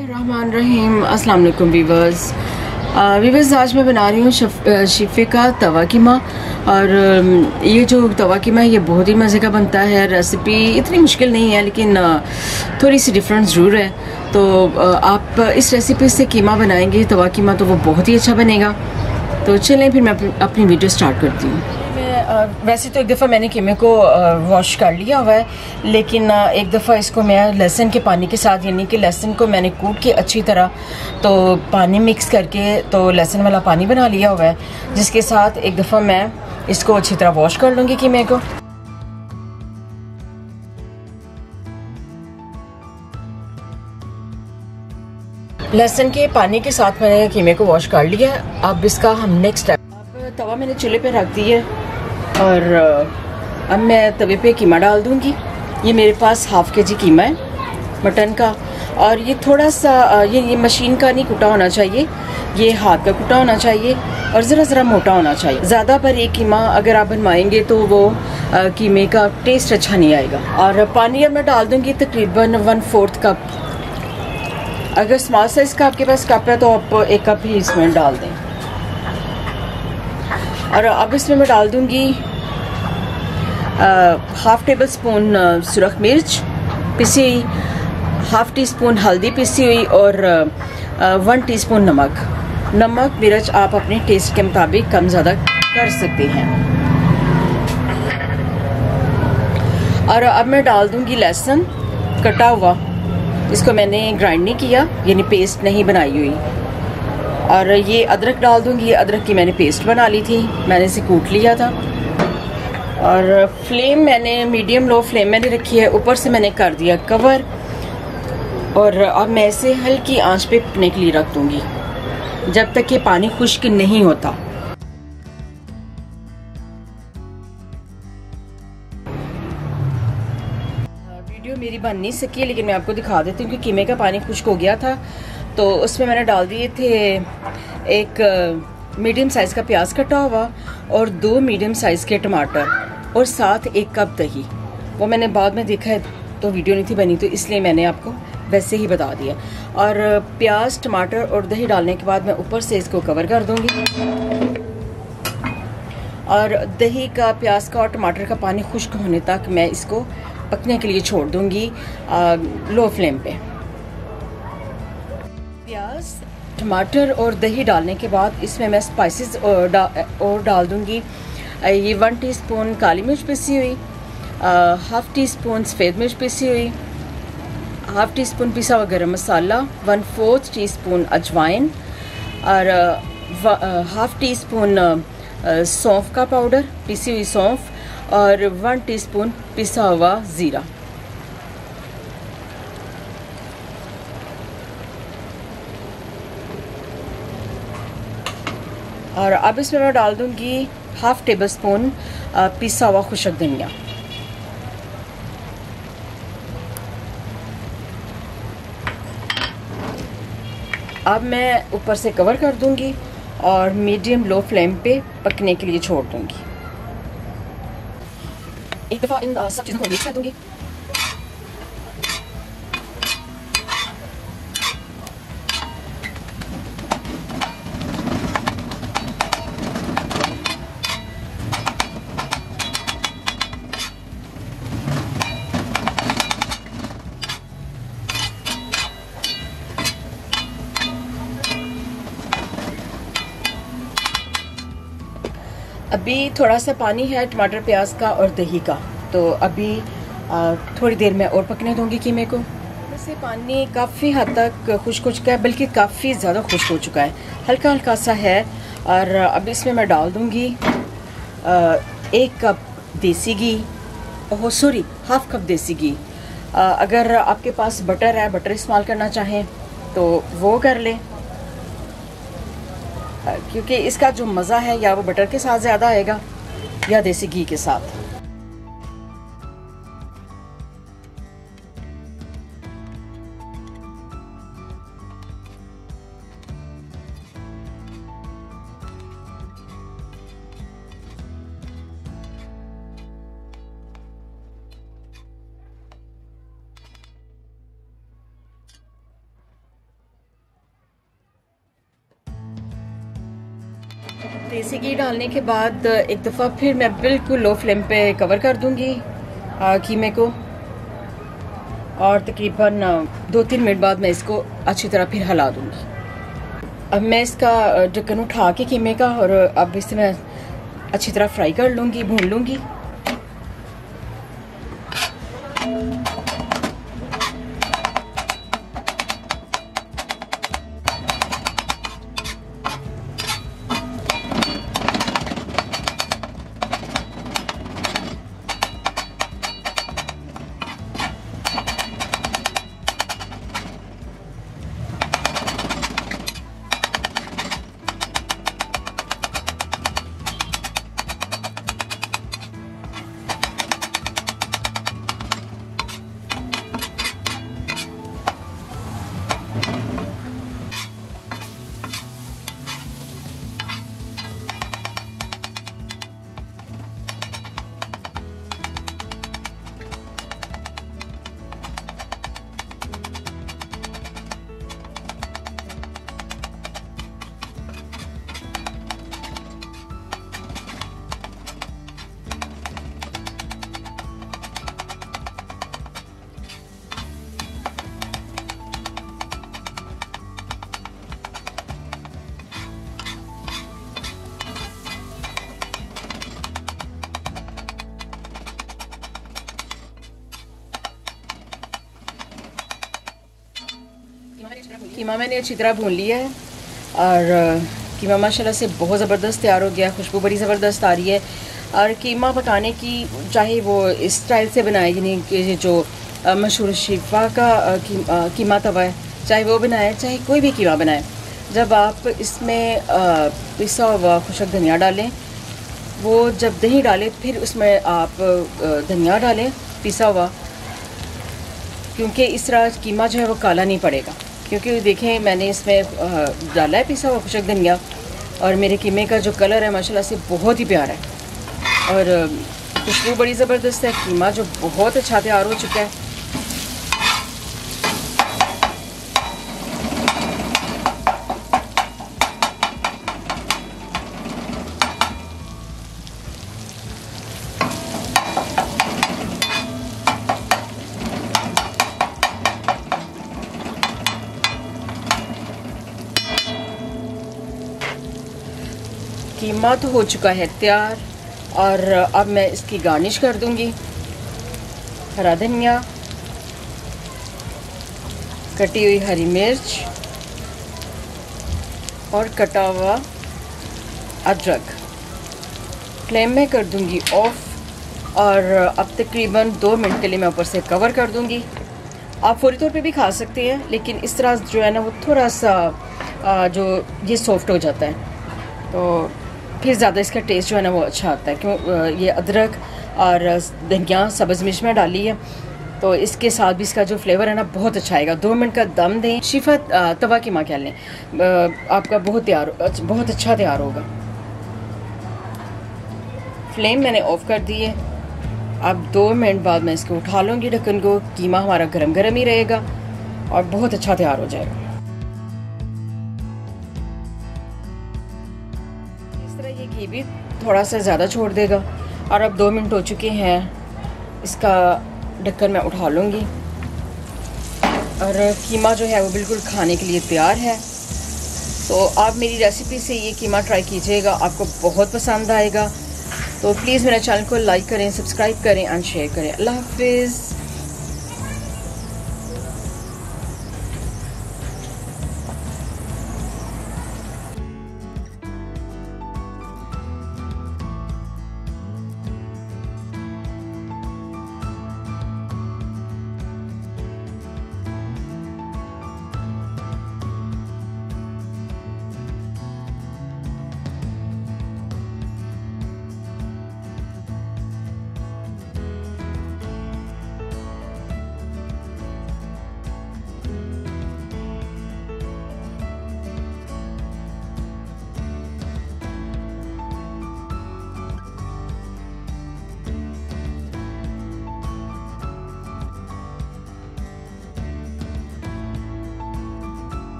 बिस्मिल्लाहिर्रहमानिर्रहीम। अस्सलाम वालेकुम वीवर्स, आज मैं बना रही हूँ शीफ़े का तवा कीमा। और ये जो तवा कीमा है ये बहुत ही मज़े का बनता है। रेसिपी इतनी मुश्किल नहीं है लेकिन थोड़ी सी डिफरेंस ज़रूर है। तो आप इस रेसिपी से कीमा बनाएंगे, तवा कीमा, तो वो बहुत ही अच्छा बनेगा। तो चलें फिर मैं अपनी वीडियो स्टार्ट करती हूँ। वैसे तो एक दफ़ा मैंने कीमे को वॉश कर लिया हुआ है, लेकिन एक दफ़ा इसको मैं लहसुन के पानी के साथ, यानी कि लहसुन को मैंने कूट के अच्छी तरह तो पानी मिक्स करके तो लहसुन वाला पानी बना लिया हुआ है, जिसके साथ एक दफ़ा मैं इसको अच्छी तरह वॉश कर लूँगी कीमे को। लहसुन के पानी के साथ मैंने कीमे को वॉश कर लिया। अब इसका हम नेक्स्ट स्टेप, अब तवा मैंने चूल्हे पे रख दी है और अब मैं तवे पे कीमा डाल दूंगी। ये मेरे पास हाफ के जी कीमा है मटन का, और ये थोड़ा सा ये मशीन का नहीं कुटा होना चाहिए, ये हाथ का कुटा होना चाहिए और ज़रा मोटा होना चाहिए। ज़्यादा बारीक कीमा अगर आप बनवाएंगे तो वो कीमे का टेस्ट अच्छा नहीं आएगा। और पानी अब मैं डाल दूंगी तकरीबन 1/4 कप। अगर स्मॉल साइज़ का आपके पास कप है तो आप 1 कप ही इसमें डाल दें। और अब इसमें मैं डाल दूंगी हाफ टेबल स्पून सुरख मिर्च पिसी हुई, हाफ टी स्पून हल्दी पिसी हुई और 1 टीस्पून नमक मिर्च आप अपने टेस्ट के मुताबिक कम ज़्यादा कर सकते हैं। और अब मैं डाल दूंगी लहसुन कटा हुआ, इसको मैंने ग्राइंड नहीं किया, यानी पेस्ट नहीं बनाई हुई। और ये अदरक डाल दूंगी, अदरक की मैंने पेस्ट बना ली थी, मैंने इसे कूट लिया था। और फ्लेम मैंने मीडियम लो फ्लेम मैंने रखी है, ऊपर से मैंने कर दिया कवर। और अब मैं इसे हल्की आंच पे पकने के लिए रख दूंगी जब तक कि पानी खुश्क नहीं होता। वीडियो मेरी बन नहीं सकी लेकिन मैं आपको दिखा देती हूँ कि कीमे का पानी खुश्क हो गया था। तो उसमें मैंने डाल दिए थे एक मीडियम साइज़ का प्याज कटा हुआ और 2 मीडियम साइज़ के टमाटर और साथ 1 कप दही। वो मैंने बाद में देखा है तो वीडियो नहीं थी बनी, तो इसलिए मैंने आपको वैसे ही बता दिया। और प्याज टमाटर और दही डालने के बाद मैं ऊपर से इसको कवर कर दूंगी। और दही का, प्याज का और टमाटर का पानी खुश्क होने तक मैं इसको पकने के लिए छोड़ दूंगी लो फ्लेम पे। प्याज टमाटर और दही डालने के बाद इसमें मैं स्पाइसेस और डाल दूंगी। ये 1 टीस्पून काली मिर्च पिसी हुई, हाफ टी स्पून सफ़ेद मिर्च पिसी हुई, हाफ टी स्पून पिसा हुआ गरम मसाला, 1/4 टीस्पून अजवाइन और हाफ टी स्पून सौंफ का पाउडर, पिसी हुई सौंफ और 1 टीस्पून पिसा हुआ ज़ीरा। और अब इसमें मैं डाल दूंगी हाफ टेबल स्पून पिसा हुआ खुशक धनिया। अब मैं ऊपर से कवर कर दूंगी और मीडियम लो फ्लेम पे पकने के लिए छोड़ दूंगी। एक दफ़ा इन सब चीज़ों को मिक्स कर दूंगी। अभी थोड़ा सा पानी है टमाटर प्याज का और दही का, तो अभी थोड़ी देर में और पकने दूंगी कीमे को। वैसे पानी काफ़ी हद तक खुश्क हो चुका है, बल्कि काफ़ी ज़्यादा खुश्क हो चुका है, हल्का हल्का सा है। और अब इसमें मैं डाल दूंगी 1 कप देसी घी, सॉरी हाफ कप देसी घी। अगर आपके पास बटर है, बटर इस्तेमाल करना चाहें तो वो कर लें, क्योंकि इसका जो मज़ा है या वो बटर के साथ ज़्यादा आएगा या देसी घी के साथ। देसी घी डालने के बाद एक दफ़ा फिर मैं बिल्कुल लो फ्लेम पे कवर कर दूंगी कीमे को, और तकरीबन 2-3 मिनट बाद मैं इसको अच्छी तरह फिर हिला दूंगी। अब मैं इसका ढक्कन उठा के कीमे का, और अब इसे मैं अच्छी तरह फ्राई कर लूँगी, भून लूँगी। कीमा मैंने अच्छी तरह भून लिया है, और कीमा माशाल्लाह से बहुत ज़बरदस्त तैयार हो गया, खुशबू बड़ी ज़बरदस्त आ रही है। और कीमा पकाने की चाहे वो इस स्टाइल से बनाए, यानी कि जो मशहूर शिफा का कीमा तवा है, चाहे वो बनाए, चाहे कोई भी कीमा बनाए, जब आप इसमें पिसा हुआ खुशक धनिया डालें, वो जब दही डालें फिर उसमें आप धनिया डालें पिसा हुआ, क्योंकि इस तरह कीमा जो है वो काला नहीं पड़ेगा। क्योंकि देखें मैंने इसमें डाला है पिसा हुआ खुशक धनिया, और मेरे कीमे का जो कलर है माशाल्लाह से बहुत ही प्यारा है, और खुशबू बड़ी ज़बरदस्त है। कीमा जो बहुत अच्छा तैयार हो चुका है। कीमा तो हो चुका है तैयार, और अब मैं इसकी गार्निश कर दूंगी। हरा धनिया, कटी हुई हरी मिर्च और कटा हुआ अदरक। फ्लेम में कर दूंगी ऑफ, और अब तकरीबन 2 मिनट के लिए मैं ऊपर से कवर कर दूंगी। आप फौरी तौर पे भी खा सकते हैं, लेकिन इस तरह जो है ना वो थोड़ा सा जो ये सॉफ्ट हो जाता है, तो फिर ज़्यादा इसका टेस्ट जो है ना वो अच्छा आता है। क्यों ये अदरक और धनिया सब्ज़ मिर्च में डाली है, तो इसके साथ भी इसका जो फ्लेवर है ना बहुत अच्छा आएगा। 2 मिनट का दम दें। शिफा तवा कीमा कह लें, आपका बहुत अच्छा तैयार होगा। फ्लेम मैंने ऑफ कर दी है। अब 2 मिनट बाद मैं इसको उठा लूँगी ढक्कन को। कीमा हमारा गरम गरम ही रहेगा और बहुत अच्छा तैयार हो जाएगा। ये घी भी थोड़ा सा ज़्यादा छोड़ देगा। और अब 2 मिनट हो चुके हैं, इसका ढक्कन मैं उठा लूँगी, और कीमा जो है वो बिल्कुल खाने के लिए तैयार है। तो आप मेरी रेसिपी से ये कीमा ट्राई कीजिएगा, आपको बहुत पसंद आएगा। तो प्लीज़ मेरे चैनल को लाइक करें, सब्सक्राइब करें एंड शेयर करें। अल्लाह हाफिज़।